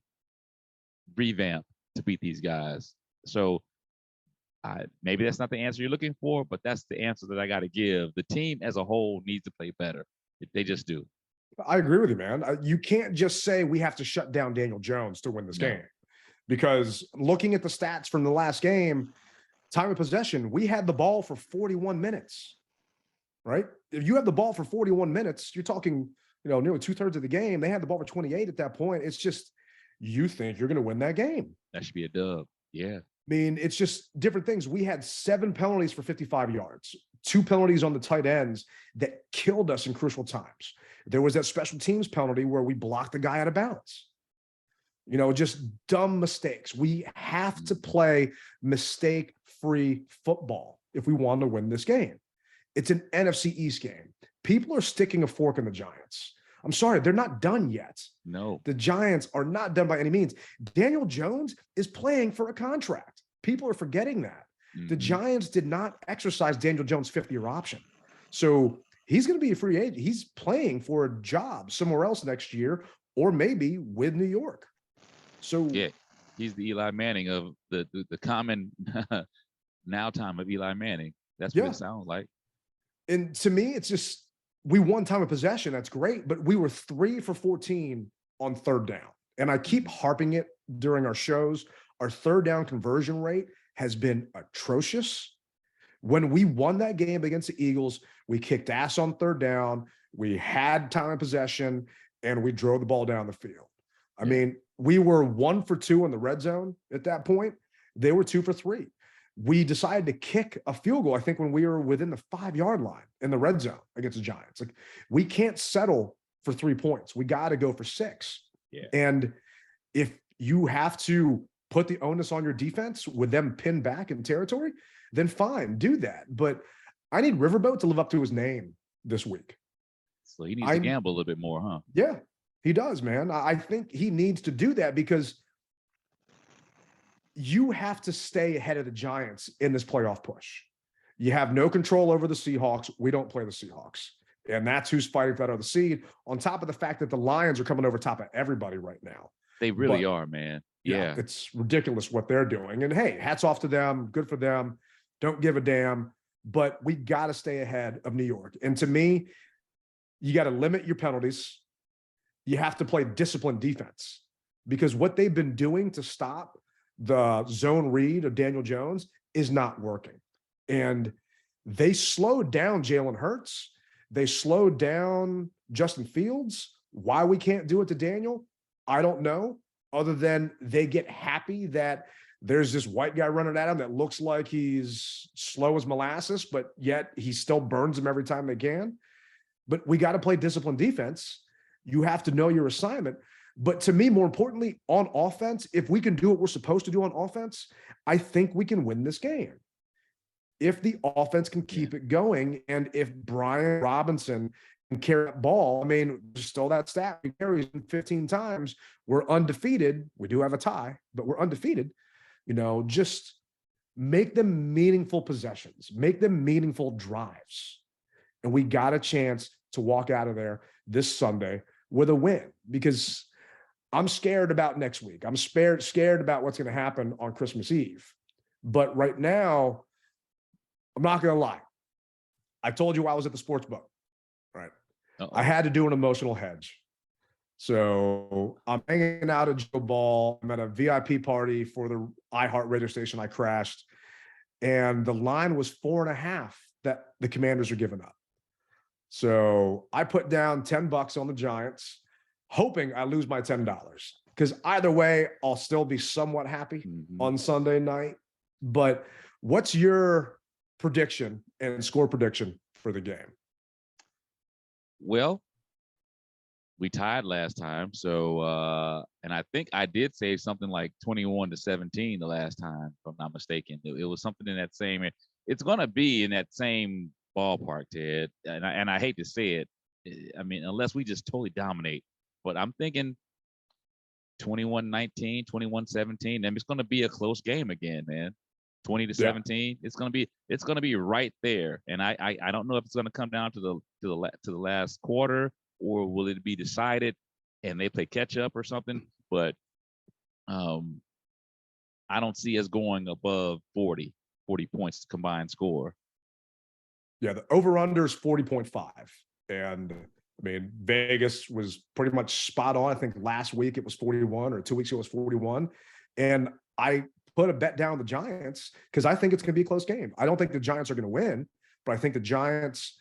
revamp to beat these guys. So maybe that's not the answer you're looking for, but that's the answer that I got to give. The team as a whole needs to play better. They just do. I agree with you, man. You can't just say we have to shut down Daniel Jones to win this game, because looking at the stats from the last game, time of possession, we had the ball for 41 minutes, right? If you have the ball for 41 minutes, you're talking, nearly 2/3 of the game. They had the ball for 28 at that point. It's just, you think you're going to win that game. That should be a dub. Yeah. mean, it's just different things. We had 7 penalties for 55 yards, 2 penalties on the tight ends that killed us in crucial times. There was that special teams penalty where we blocked the guy out of bounds. Just dumb mistakes. We have to play mistake-free football if we want to win this game. It's an NFC East game. People are sticking a fork in the Giants. I'm sorry, they're not done yet. No. The Giants are not done by any means. Daniel Jones is playing for a contract. People are forgetting that. The Giants did not exercise Daniel Jones' 5th-year option. So he's going to be a free agent. He's playing for a job somewhere else next year, or maybe with New York. So yeah, he's the Eli Manning of the common now time of Eli Manning. That's what it sounds like. And to me, it's just, we won time of possession. That's great. But we were 3 for 14 on 3rd down. And I keep harping it during our shows. Our 3rd down conversion rate has been atrocious. When we won that game against the Eagles, we kicked ass on 3rd down. We had time of possession and we drove the ball down the field. I mean, we were 1 for 2 in the red zone at that point. They were 2 for 3. We decided to kick a field goal, I think, when we were within the 5-yard line in the red zone against the Giants. Like, we can't settle for 3 points. We got to go for 6. Yeah. And if you have to put the onus on your defense with them pinned back in territory, then fine, do that. But I need Riverboat to live up to his name this week. So he needs to gamble a little bit more, huh? Yeah, he does, man. I think he needs to do that because you have to stay ahead of the Giants in this playoff push. You have no control over the Seahawks. We don't play the Seahawks. And that's who's fighting for that other seed, on top of the fact that the Lions are coming over top of everybody right now. They really are, man. Yeah. It's ridiculous what they're doing. And hey, hats off to them. Good for them. Don't give a damn. But we got to stay ahead of New York. And to me, you got to limit your penalties. You have to play disciplined defense, because what they've been doing to stop the zone read of Daniel Jones is not working. And they slowed down Jalen Hurts. They slowed down Justin Fields. Why we can't do it to Daniel, I don't know, other than they get happy that there's this white guy running at him that looks like he's slow as molasses, but yet he still burns them every time they can. But we got to play disciplined defense. You have to know your assignment. But to me, more importantly, on offense, if we can do what we're supposed to do on offense, I think we can win this game. If the offense can keep it going, and if Brian Robinson can carry that ball, I mean, still that stat, he carries 15 times, we're undefeated. We do have a tie, but we're undefeated. Just make them meaningful possessions, make them meaningful drives. And we got a chance to walk out of there this Sunday with a win, because I'm scared about next week. I'm scared about what's going to happen on Christmas Eve. But right now, I'm not going to lie. I told you I was at the sports book, right? I had to do an emotional hedge. So I'm hanging out at Joe Ball. I'm at a VIP party for the iHeart radio station I crashed. And the line was 4.5 that the Commanders are giving up. So I put down $10 on the Giants, hoping I lose my $10, because either way, I'll still be somewhat happy on Sunday night. But what's your prediction and score prediction for the game? Well, we tied last time. So, and I think I did say something like 21-17 the last time, if I'm not mistaken. It was something in that same, it's going to be in that same ballpark, Ted. And I hate to say it. I mean, unless we just totally dominate, but I'm thinking 21-19, 21-17. And it's going to be a close game again, man. 20-17. It's going to be right there. And I don't know if it's going to come down to the last quarter, or will it be decided and they play catch up or something? But I don't see us going above 40 points combined score. Yeah, the over-under is 40.5. And I mean, Vegas was pretty much spot on. I think last week it was 41, or 2 weeks ago it was 41. And I put a bet down the Giants because I think it's going to be a close game. I don't think the Giants are going to win, but I think the Giants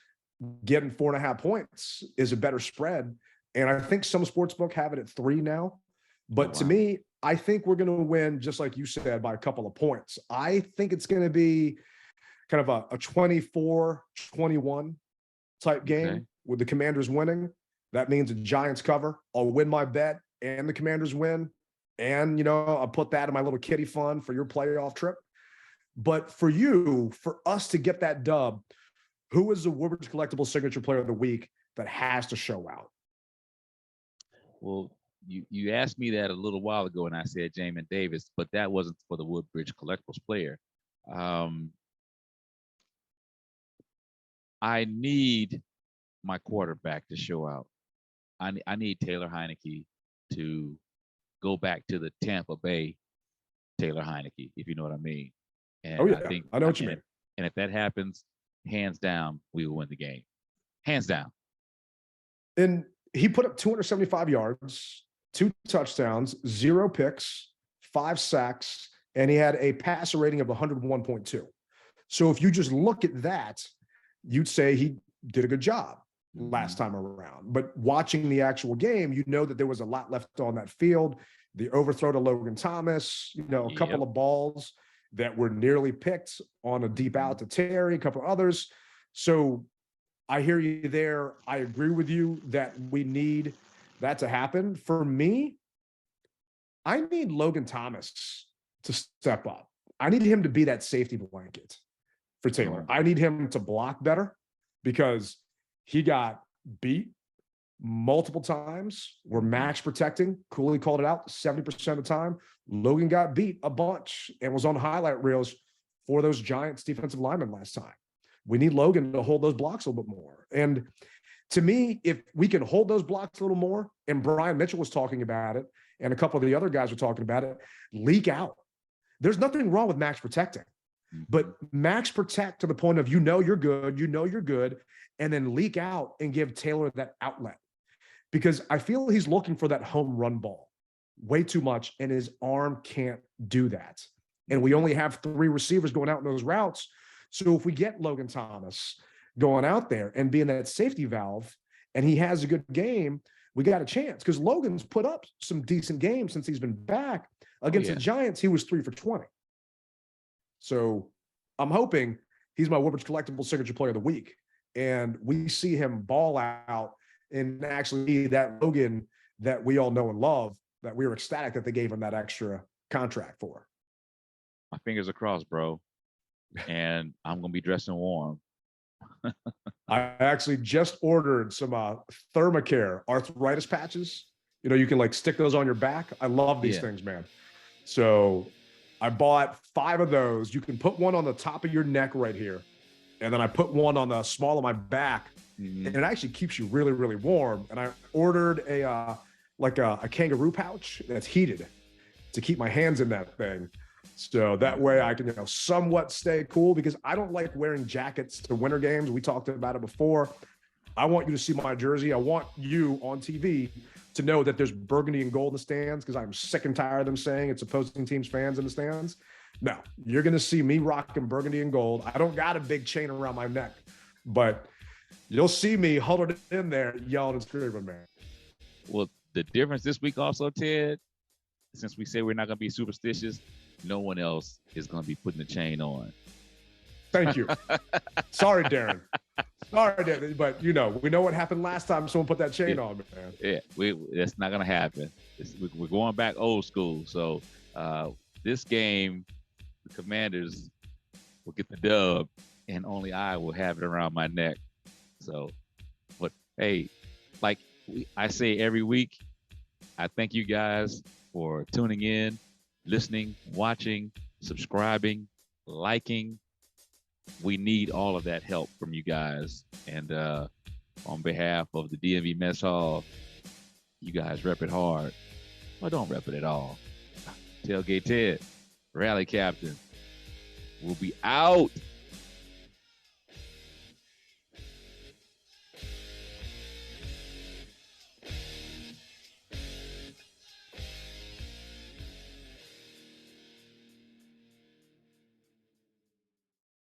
getting 4.5 points is a better spread. And I think some sportsbook have it at 3 now. But to me, I think we're going to win, just like you said, by a couple of points. I think it's going to be kind of a 24-21 type game with the Commanders winning. That means a Giants cover. I'll win my bet and the Commanders win. And, you know, I'll put that in my little kitty fund for your playoff trip. But for you, for us to get that dub, who is the Woodbridge Collectibles Signature Player of the Week that has to show out? Well, you asked me that a little while ago, and I said Jamin Davis, but that wasn't for the Woodbridge Collectibles player. I need my quarterback to show out. I need Taylor Heineke to go back to the Tampa Bay Taylor Heineke, if you know what I mean. And I know what you mean. And if that happens, hands down, we will win the game. Hands down. And he put up 275 yards, 2 touchdowns, 0 picks, 5 sacks, and he had a passer rating of 101.2. So if you just look at that, you'd say he did a good job last time around. But watching the actual game, you know that there was a lot left on that field. The overthrow to Logan Thomas, you know, a couple of balls that were nearly picked on a deep out to Terry, a couple of others. So I hear you there. I agree with you that we need that to happen. For me, I need Logan Thomas to step up. I need him to be that safety blanket for Taylor. I need him to block better because he got beat multiple times. We're match protecting. Cooley called it out 70% of the time. Logan got beat a bunch and was on highlight reels for those Giants defensive linemen last time. We need Logan to hold those blocks a little bit more. And to me, if we can hold those blocks a little more, and Brian Mitchell was talking about it, and a couple of the other guys were talking about it, leak out. There's nothing wrong with max protecting, but max protect to the point of, you know, you're good, and then leak out and give Taylor that outlet. Because I feel he's looking for that home run ball way too much, and his arm can't do that. And we only have 3 receivers going out in those routes. So if we get Logan Thomas going out there and being that safety valve, and he has a good game, we got a chance. Because Logan's put up some decent games since he's been back. Against the Giants, he was 3 for 20. So I'm hoping he's my Woodbridge Collectibles Signature Player of the Week. And we see him ball out and actually be that Logan that we all know and love, that we were ecstatic that they gave him that extra contract for. My fingers are crossed, bro. And I'm going to be dressing warm. I actually just ordered some Thermacare arthritis patches. You know, you can like stick those on your back. I love these things, man. So I bought 5 of those. You can put one on the top of your neck right here. And then I put one on the small of my back. And it actually keeps you really, really warm. And I ordered a kangaroo pouch that's heated to keep my hands in that thing. So that way I can, you know, somewhat stay cool, because I don't like wearing jackets to winter games. We talked about it before. I want you to see my jersey. I want you on TV to know that there's burgundy and gold in the stands, because I'm sick and tired of them saying it's opposing teams' fans in the stands. No, you're going to see me rocking burgundy and gold. I don't got a big chain around my neck, but you'll see me huddled in there yelling and screaming, man. Well, the difference this week also, Ted, since we say we're not going to be superstitious, no one else is going to be putting the chain on. Thank you. Sorry, Darren. Sorry, Darren. But, you know, we know what happened last time someone put that chain on, man. Yeah, that's not going to happen. We're going back old school. So this game, the Commanders will get the dub, and only I will have it around my neck. So, but hey, like I say every week, I thank you guys for tuning in, listening, watching, subscribing, liking. We need all of that help from you guys. And on behalf of the DMV Mess Hall, you guys rep it hard. Or don't rep it at all. Tailgate Ted, Rally Captain. We'll be out.